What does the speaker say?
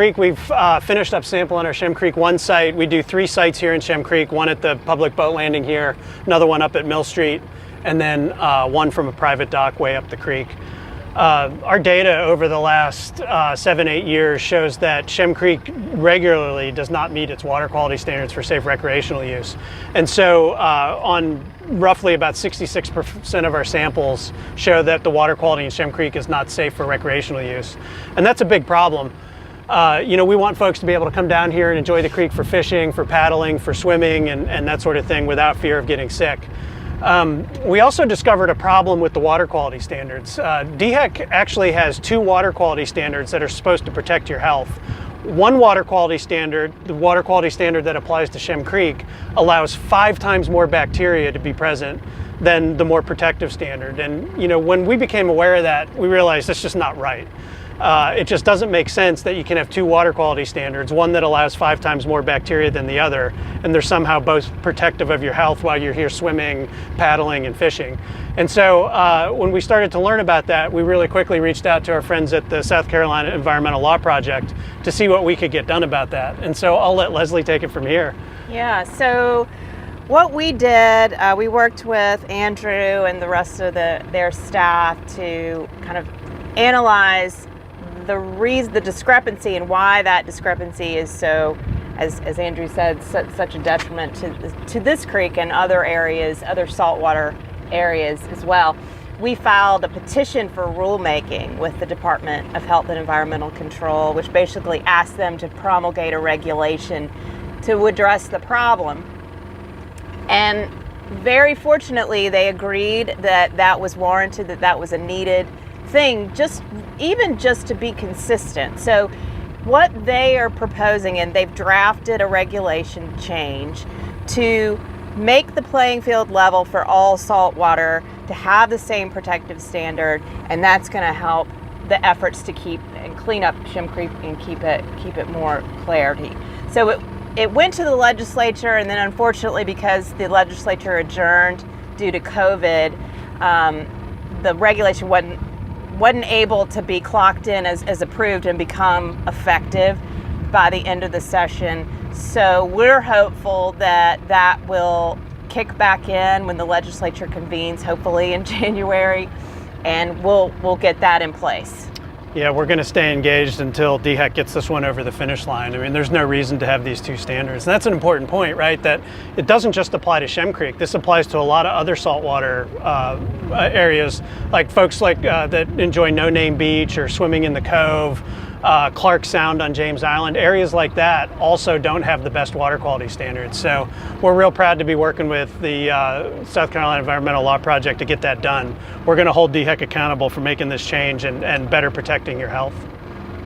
Creek, we've finished up sampling our Shem Creek 1 site. We do 3 sites here in Shem Creek, one at the public boat landing here, another one up at Mill Street, and then one from a private dock way up the creek. Our data over the last 7-8 years shows that Shem Creek regularly does not meet its water quality standards for safe recreational use. And so on roughly about 66% of our samples show that the water quality in Shem Creek is not safe for recreational use. And that's a big problem. You know, we want folks to be able to come down here and enjoy the creek for fishing, for paddling, for swimming, and that sort of thing without fear of getting sick. We also discovered a problem with the water quality standards. DHEC actually has 2 water quality standards that are supposed to protect your health. One water quality standard, the water quality standard that applies to Shem Creek, allows 5 times more bacteria to be present than the more protective standard. And you know, when we became aware of that, we realized that's just not right. It just doesn't make sense that you can have 2 water quality standards, one that allows 5 times more bacteria than the other, and they're somehow both protective of your health while you're here swimming, paddling, and fishing. And so when we started to learn about that, we really quickly reached out to our friends at the South Carolina Environmental Law Project to see what we could get done about that. And so I'll let Leslie take it from here. Yeah, so what we did, we worked with Andrew and the rest of their staff to kind of analyze the discrepancy and why that discrepancy is so, as Andrew said, such a detriment to this creek and other areas, other saltwater areas as well. We filed a petition for rulemaking with the Department of Health and Environmental Control, which basically asked them to promulgate a regulation to address the problem. And very fortunately, they agreed that that was warranted, that was a needed thing, even just to be consistent. So what they are proposing, and they've drafted a regulation change to make the playing field level for all saltwater, to have the same protective standard, and that's going to help the efforts to keep and clean up Shem Creek and keep it more clarity. So it went to the legislature, and then unfortunately, because the legislature adjourned due to COVID, the regulation wasn't able to be clocked in as approved and become effective by the end of the session. So we're hopeful that that will kick back in when the legislature convenes, hopefully in January, and we'll get that in place. Yeah, we're going to stay engaged until DHEC gets this one over the finish line. I mean, there's no reason to have these 2 standards. And that's an important point, right? That it doesn't just apply to Shem Creek. This applies to a lot of other saltwater areas, like folks that enjoy No Name Beach or swimming in the Cove, Clark Sound on James Island. Areas like that also don't have the best water quality standards. So we're real proud to be working with the South Carolina Environmental Law Project to get that done. We're going to hold DHEC accountable for making this change and better protecting your health.